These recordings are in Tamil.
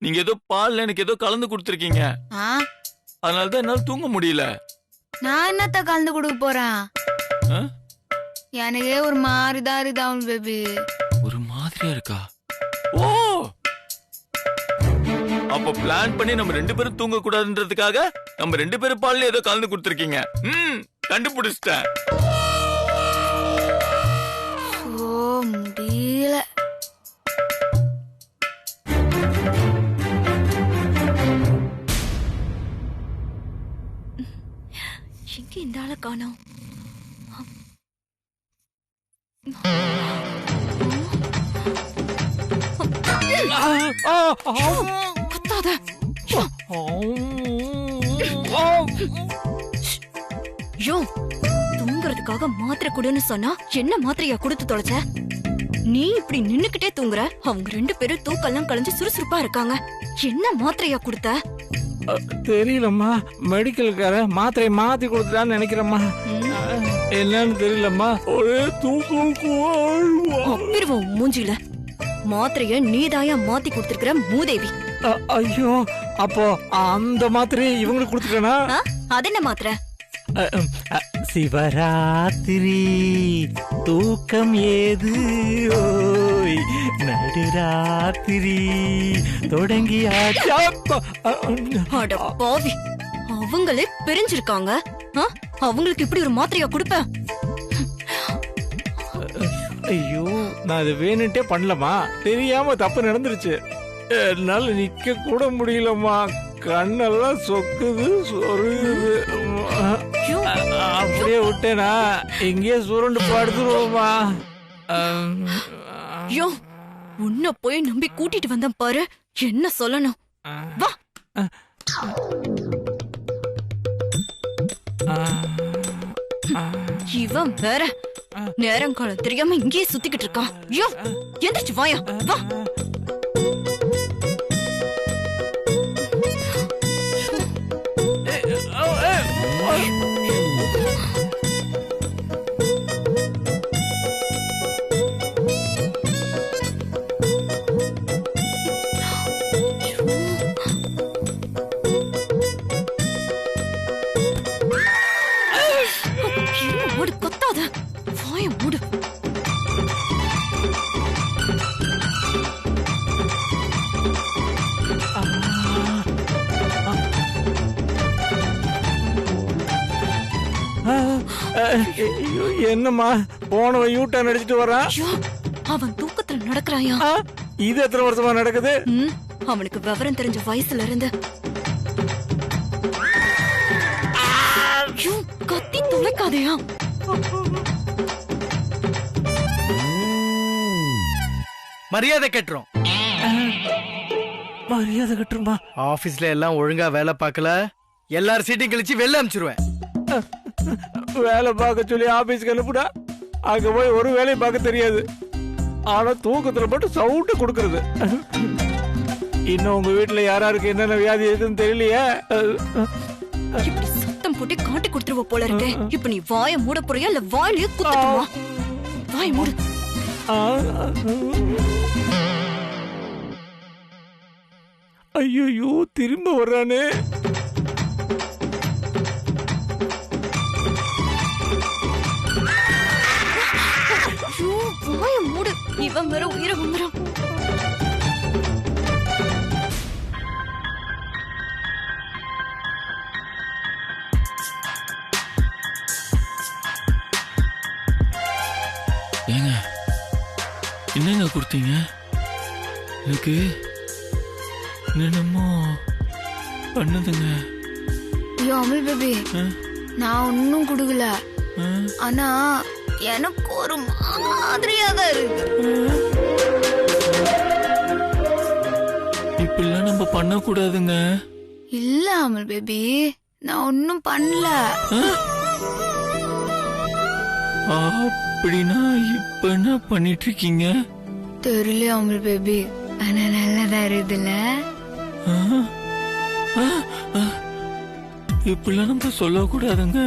நீங்க ஏதோ பால்ல எனக்கு ஏதோ கலந்து கொடுத்துருக்கீங்க. அதனாலதான் என்னால தூங்க முடியல. நான் என்னத்த கலந்து கொடுக்க போறேன்? எனக்கே ஒரு மாதிரிதான் இருக்கு அமுல் பேபி. ஒரு மாதிரியா இருக்கா? ஓ, அப்ப பிளான் பண்ணி நம்ம 2 பேரும் தூங்க கூடாதுன்றதுக்காக நம்ம 2 பேரும் பால்ல ஏதோ கலந்து கொடுத்துருக்கீங்க. கண்டுபிடிச்சிட்டேன். ஓ, முடியல. எங்க இந்த ஆளை காணோம்? கத்தாத. யோ, தூங்குறதுக்காக மாத்திரை கொடுன்னு சொன்னா என்ன மாத்திரையா கொடுத்து தொலைச்ச? நீ இப்படி நின்னுக்கிட்டே தூங்குற. அவங்க 2 பேரும் தூக்கெல்லாம் கலைஞ்சு சுறுசுறுப்பா இருக்காங்க. என்ன மாத்திரையா கொடுத்த? தெரியலம்மா, மெடிக்கல்கார மாத்திரையை மாத்தி கொடுத்துட்டான்னு நினைக்கிறேம்மா. என்னன்னு தெரியலம்மா, ஒரே தூக்கம். அப்பிருவோம் மூஞ்சில. மாத்திரைய நீதாயா மாத்தி கொடுத்திருக்கிற மூதேவி. ஐயோ, அப்போ அந்த மாத்திரையை இவங்களுக்கு கொடுத்துட்டேனா? அதென்ன மாத்திரை? சிவராத்திரி தூக்கம் ஏது, ஓய் நடுராத்திரி தொடங்கியாச்சா. அட பாவி, அவங்களே பிரிஞ்சிருக்காங்க. அவங்களுக்கு இப்படி ஒரு மாத்திரையா கொடுப்ப? ஐயோ, நான் இது வேணுட்டே பண்ணலமா, தெரியாம தப்பு நடந்துருச்சு. என்னால நிக்க கூட முடியலம்மா, கண்ணெல்லாம் சொக்குது, சொருகுது. அப்படியே விட்டேனா எங்கேயே சுருண்டு படுத்துருவோமா. யோ, உன்ன போய் நம்பி கூட்டிட்டு வந்தேன் பாரு. என்ன சொல்லணும்? வா. இவன் வேற நேரங்காலம் தெரியாம இங்கேயே சுத்திக்கிட்டு இருக்கான். யோ, எந்திரிச்சு வாயா, வா. கொத்தாத, வாய மூடு. என்னம்மா, போனவன் யூட்டர்ன் அடிச்சிட்டு வரான். அவன் தூக்கத்துல நடக்கிறாயா? இது எத்தனை வருஷமா நடக்குது? அவனுக்கு விவரம் தெரிஞ்ச வயசுல இருந்து. கத்தி துளைக்காதையா? மரியாதை கட்டுறோம். மரியாதை கட்டுருமா? ஆபீஸ்ல எல்லாம் ஒழுங்கா வேலை பார்க்கல, எல்லாரும் சீட்டிங் கழிச்சு வெளில அனுப்பிச்சிருவேன். வேலை பார்க்க சொல்லி ஆபீஸ்க்கு அனுப்புடா, அங்க போய் ஒரு வேலையை பார்க்க தெரியாது. ஆனா தூக்கத்துல மட்டும் சவுண்ட் கொடுக்கறது. இன்னும் உங்க வீட்டுல யாராருக்கு என்னென்ன வியாதி இருக்குன்னு தெரியலையே. இப்படி சத்தம் போட்டு காட்டி கொடுத்துருவ போல இருக்கு. இப்ப நீ வாய மூட போறியா இல்ல வாயிலே குத்தட்டுமா? வாய மூடு. ஐயோ, திரும்ப வர்றானே. வாய மூடு. இவன் வேற உயிரை வந்துடும். ஏங்க, என்னங்க கொடுத்தீங்க எனக்கு? என்னமோ பண்ணுதுங்க. ஐயோ அமுல் பேபி, நான் ஒன்னும் குடுக்கல. ஆனா எனக்கு ஒரு மாதிரியா தான் இருக்கு. இப்பெல்லாம் நம்ம பண்ண கூடாதுங்க. இல்ல அமுல் பேபி, நான் ஒன்னும் பண்ணல. அப்படின்னா இப்ப என்ன பண்ணிட்டு இருக்கீங்க? தெரியல அமுல் பேபி, ஆனா நல்லதா இருக்குதுல்ல. இப்பெல்லாம் நம்ம சொல்லக்கூடாதுங்க.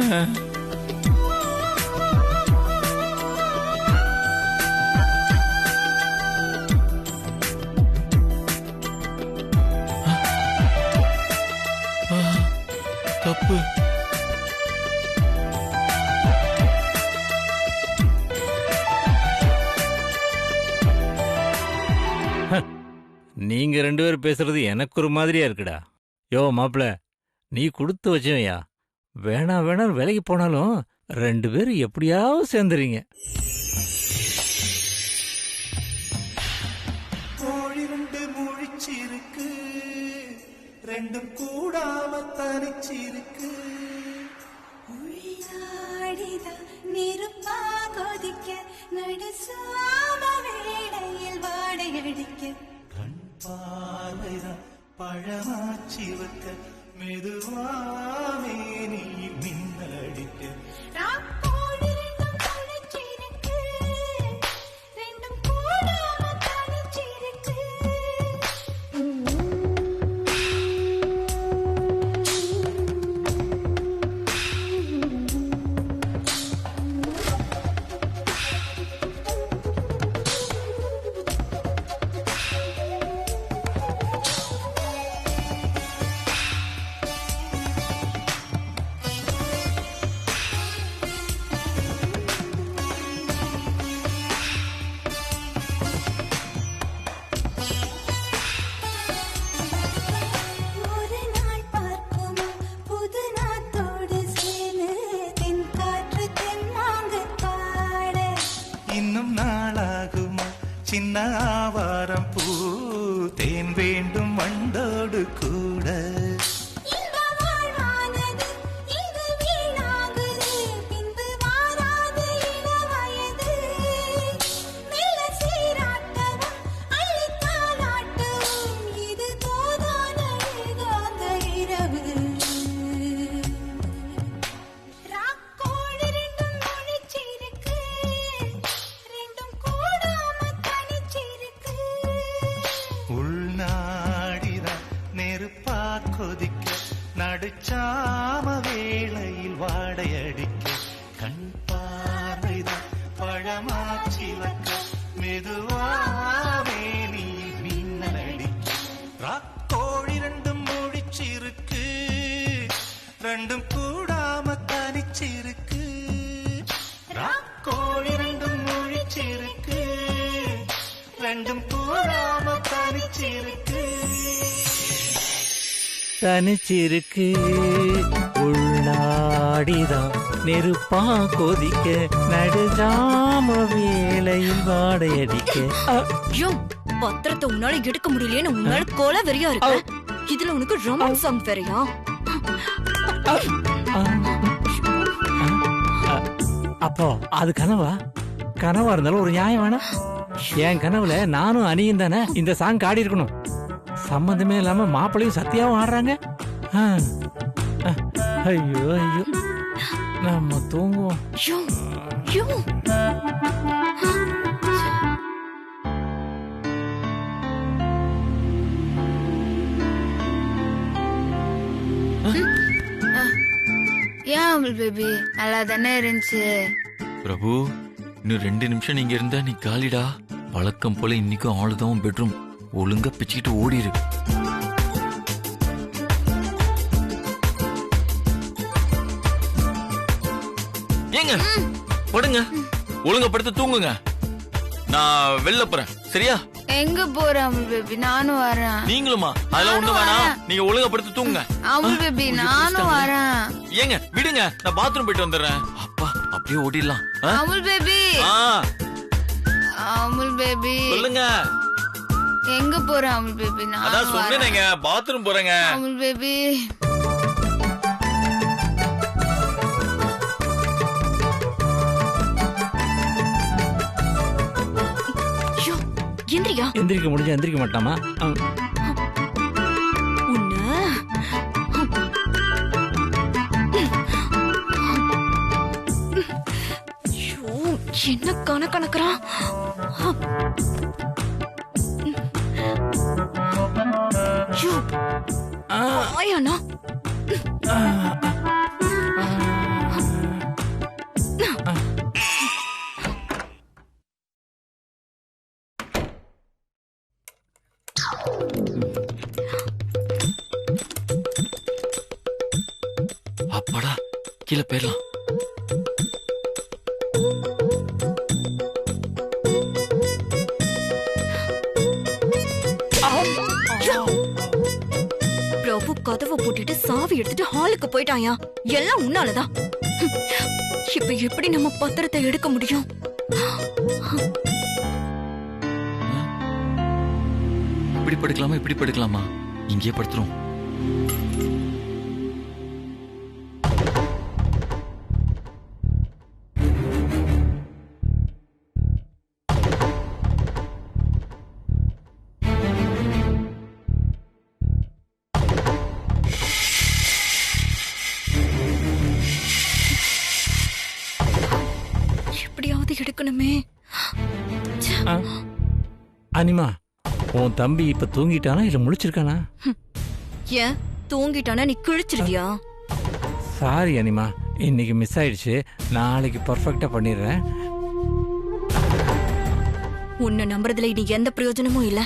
தப்பு. நீங்க 2 பேரும் பேசுறது எனக்கு ஒரு மாதிரியா இருக்குடா. யோ மாப்பிள, நீ கொடுத்து வச்சவையா? வேணாம் வேணாம் வேலைக்கு போனாலும் 2 பேரும் எப்படியாவது சேர்ந்துறீங்க. கோழிரண்டு முழிச்சிருக்கு, ரெண்டும் கூடாம தனிச்சிருக்கு. நெருப்பா கொதிக்க நடுசாம வேளையில் வாடையடிக்க கண் பார்வைதான் பழமாச்சி வைக்க மெதுவாமே நீ மின்னடிக்க. ரெண்டும் கூடாம தனிச்சிருக்கு. ஒரு நாள் பார்க்கும் புது நாத்தோடு சேர்ந்து தென்காற்று தென்மாங்கு பாட. இன்னும் நாளாகுமா சின்ன ஆவாரம் பூ, தேன் வேண்டும் வண்டோடு கூட. இன்ப வாழ்வானது இங்கு வீணாகுது, பின்பு வாராது இளவயது. மெல்ல சீராட்டவும் அள்ளித் தாலாட்டவும், இது போதான ஏகாந்த இரவு. ராக்கோடு ரெண்டும் முழிச்சிருக்கு, ரெண்டும் கூடாம தனிச்சிருக்கு. உள்நாடிதான் நெருப்பா கொதிக்க நடுச்சாம வேளையில் வாடையடிக்க. கண் பார்வைதான் பழமாச்சி வைக்க மெதுவாவே நீ மின்னடிக்க. ராக்கோழி ரெண்டும் முழிச்சிருக்கு, ரெண்டும் கூடாம தனிச்சிருக்கு. ராக்கோழி ரெண்டும் முழிச்சிருக்கு, ரெண்டும் கூடாம தனிச்சிருக்கு. தனிச்சிருக்கு உள்நாடிதான் நெருப்பா கொதிக்க நடுஜாம வேளையில் வாடையடிக்க. ஐயோ, பத்திரத்தை உன்னால எடுக்க முடியலையேன்னு உன்னால கொலை வெறியா இருக்கு. இதுல உனக்கு ரொமான்ஸ் சாங் வேறயா? அப்போ அது கனவா? கனவா இருந்தாலும் ஒரு நியாயம் வேணாம். என் கனவுல நானும் அணியும் தானே இந்த சாங் ஆடி இருக்கணும். சம்பந்தமே இல்லாம மாப்பிளையும் சத்தியாவும் ஆடுறாங்க. ஐயோ ஐயோ, நம்ம தூங்குவோம். ஐயோ, ஐயோ. ஏன் அமுல் பேபி நல்லா தானே இருந்துச்சு. பிரபு, இன்னும் 2 நிமிஷம் நீங்க இருந்தா நீ காலிடா. வழக்கம் போல இன்னைக்கும் ஆளுதான் பெட்ரூம். ஒழுங்கா பிச்சுக்கிட்டு ஓடிரு. ஏங்க படுங்க, ஒழுங்கா படுத்து தூங்குங்க. நான் வெளில போறேன், சரியா? எங்க போற அமுல் பேபி? நானும் வரேன். நீங்களுமா? அதெல்லாம் ஒண்ணு வேணாம், நீங்க ஒழுங்கா படுத்து தூங்குங்க. அமுல் பேபி நானும் வரேன். ஏங்க விடுங்க, நான் பாத்ரூம் போயிட்டு வந்துடுறேன். அப்பா, அப்படியே ஓடிடலாம். அமுல் பேபி, அமுல் பேபி சொல்லுங்க. எங்க போற அமுல் பேபி? அதான் நானும் வரேன். சொன்னேங்க, பாத்ரூம் போறேங்க. அமுல் பேபி ஐயோ, எந்திரியா? எந்திரிக்க முடிஞ்சா எந்திரிக்க மாட்டாமா? உன்ன ஐயோ, என்ன கணக்கணக்குறான்? ஐயோ, ஆயாண்ணா. கீழே போயிடலாம். பிரபு கதவை போட்டுட்டு சாவி எடுத்துட்டு ஹாலுக்கு போயிட்டாயா? எல்லாம் உன்னாலதான். இப்ப எப்படி நம்ம பத்திரத்தை எடுக்க முடியும்? இப்படி படுக்கலாமா இப்படி படுக்கலாமா? இங்கேயே படுத்துரும். எப்படியாவது எடுக்கணுமே. அனிமா, உன் தம்பி இப்ப தூங்கிட்டானா இல்ல முழிச்சிருக்கானா? ஏன் தூங்கிட்டானா நீ கிழிச்சிருவியா? சாரி அனிமா, இன்னைக்கு மிஸ் ஆயிடுச்சு. நாளைக்கு பர்ஃபெக்டா பண்ணிடுறேன். உன்னை நம்புறதுல இனி எந்த பிரயோஜனமும் இல்ல.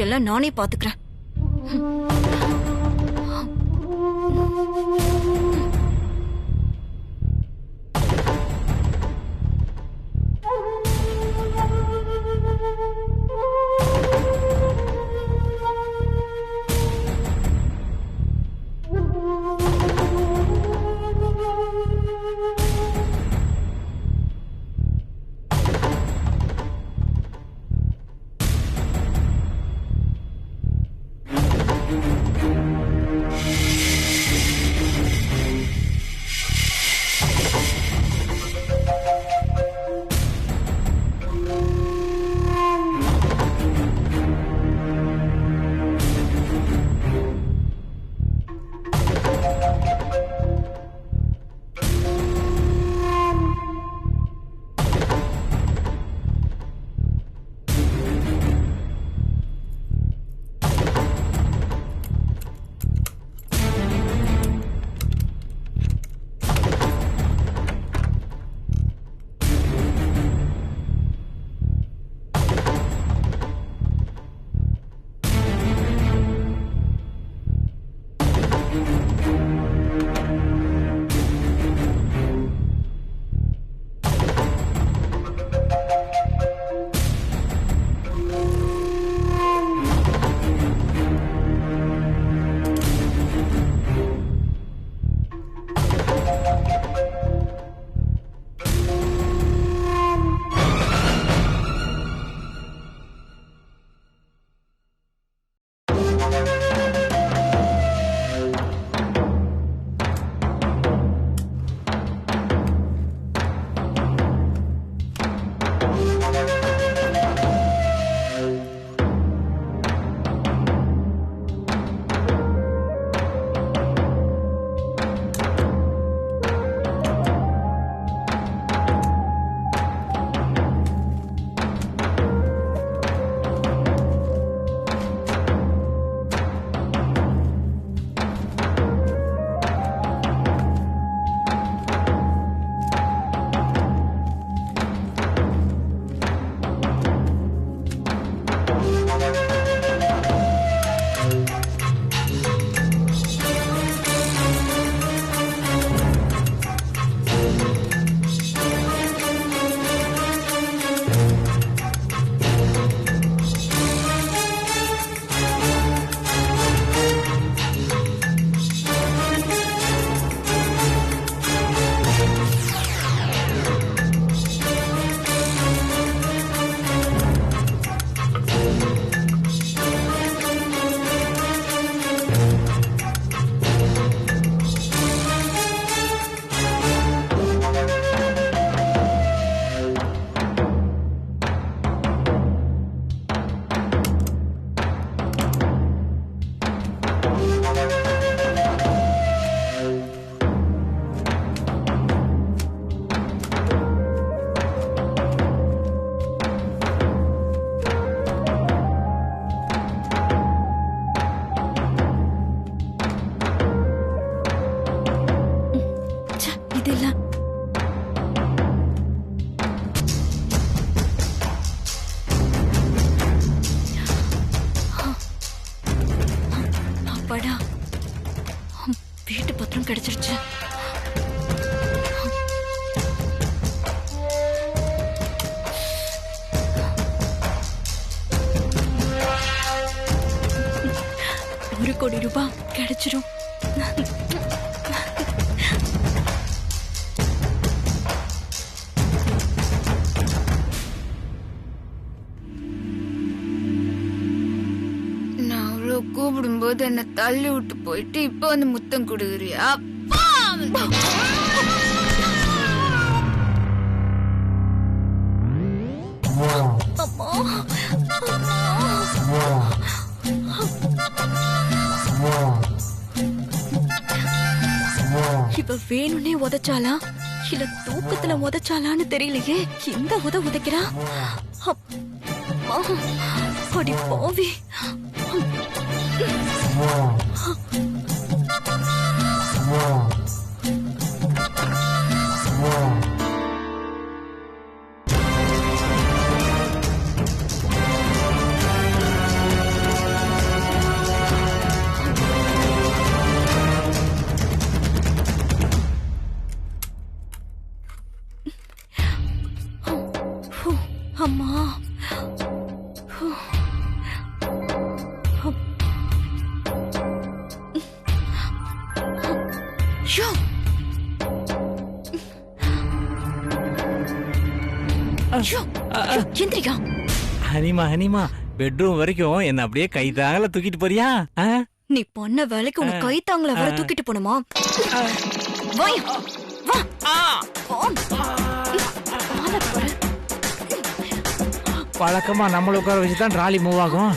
எல்லாம் நானே பாத்துக்கிறேன். வீட்டு பத்திரம் கிடைச்சிருச்சு. 1 கோடி ரூபாய் கிடைச்சிரும். நான் அவ்வளோ கூப்பிடும்போது என்ன தள்ளி விட்டு போயிட்டு இப்போ வந்து முத்தம் கொடுக்குறியா? அப்பா! இவ வேணும்னே உதைச்சாலா இல்ல தூக்கத்துல உதைச்சாலான்னு தெரியலையே. இந்த உதைக்கிறா. அப்பா, அடி பாவி. அம்மா, ஷோ. ஷோ, எந்திரிக்கா. ஹனிமா பெட்ரூம் வரைக்கும் என்ன அப்படியே கைதாங்கல தூக்கிட்டு போறியா? நீ பண்ண வேலைக்கு உன கை தாங்கள வர தூக்கிட்டு போணுமா? வாயா, வா. பழக்கமா நம்மள உட்கார வச்சுதான் ட்ராலி மூவ் ஆகும்.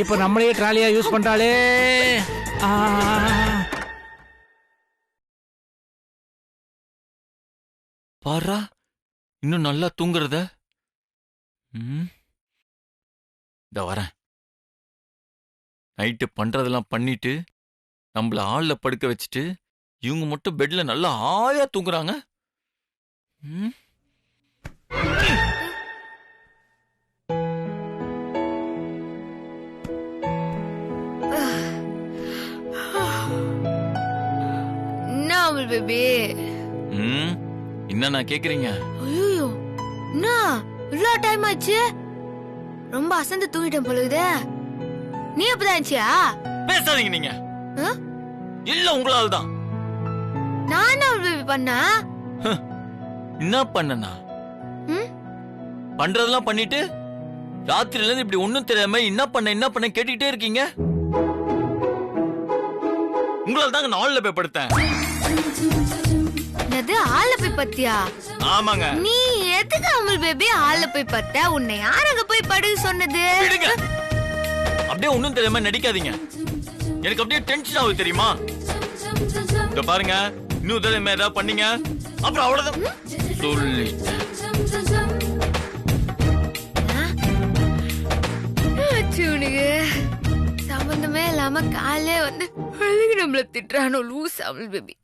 இப்ப நம்மளே ட்ராலியா யூஸ் பண்றாளே. பாரா இன்னும் நல்லா தூங்குறத. இந்த வரேன். நைட்டு பண்றதெல்லாம் பண்ணிட்டு நம்மள ஆள்ல படுக்க வச்சுட்டு இவங்க மட்டும் பெட்ல நல்லா ஆயா தூங்குறாங்க. என்ன அமுல் பேபி? என்ன கேக்குறீங்க? ஐயோ, என்ன இவ்வளோ டைம் ஆச்சு? ரொம்ப அசந்து தூங்கிட்டேன் பொழுது. நீ அப்பதான் ஆச்சியா? பேசாதீங்க நீங்க. இல்ல உங்களால தான். நான் என்ன அமுல் பேபி பண்ணா? என்ன பண்ணனா? பண்றதெல்லாம் பண்ணிட்டு ராத்திரில இருந்து இப்படி ஒண்ணும் தெரியாம என்ன பண்ண கேட்டுக்கிட்டே இருக்கீங்க. உங்களால தாங்க நான் ஆள்ல போய் படுத்தேன். என்னது ஆள்ல போய் பத்தியா? ஆமாங்க. நீ எதுக்கு அமுல் பேபி ஆள்ல போய் பத்த? உன்னை யாரங்க போய் படுக்க சொன்னது? விடுங்க. அப்படியே ஒண்ணும் தெரியாம நடிக்காதீங்க. எனக்கு அப்படியே டென்ஷன் ஆகுது தெரியுமா? இங்க பாருங்க, இன்னும் தெரியாம ஏதாவது பண்ணீங்க அப்புறம் அவ்வளவுதான் சொல்லிட்டேன். சம்பந்தமே இல்லாம காலே வந்து அழுகு நம்மள திட்டுறானோ லூஸ் அமுல் பேபி.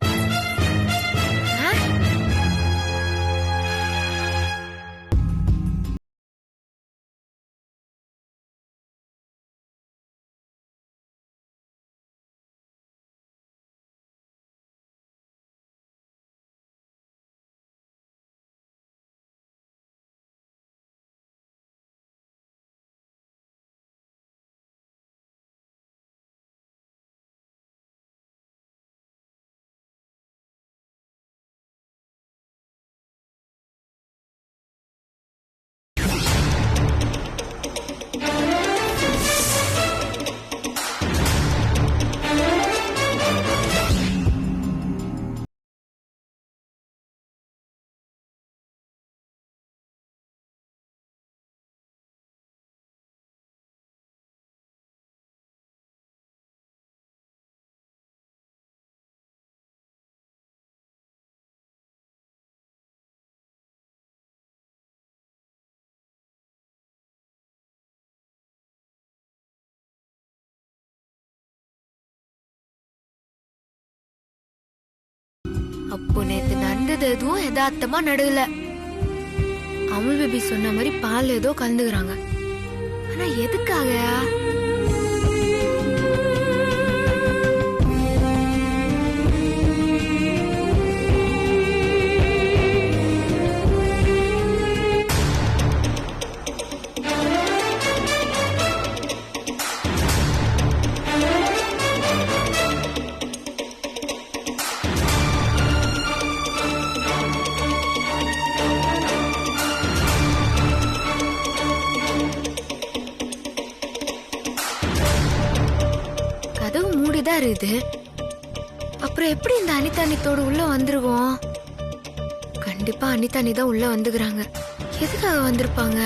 அப்போ நேத்து நடந்தது எதுவும் யதார்த்தமா நடுல. அமுல் பேபி சொன்ன மாதிரி பால் ஏதோ கலந்துக்கிறாங்க. ஆனா எதுக்காக? தான் இருக்குது. அப்புறம் எப்படி இந்த அனிதானித்தோடு உள்ள வந்துருவோம்? கண்டிப்பா அனிதானி தான் உள்ள வந்துக்கிறாங்க. எதுக்காக வந்திருப்பாங்க?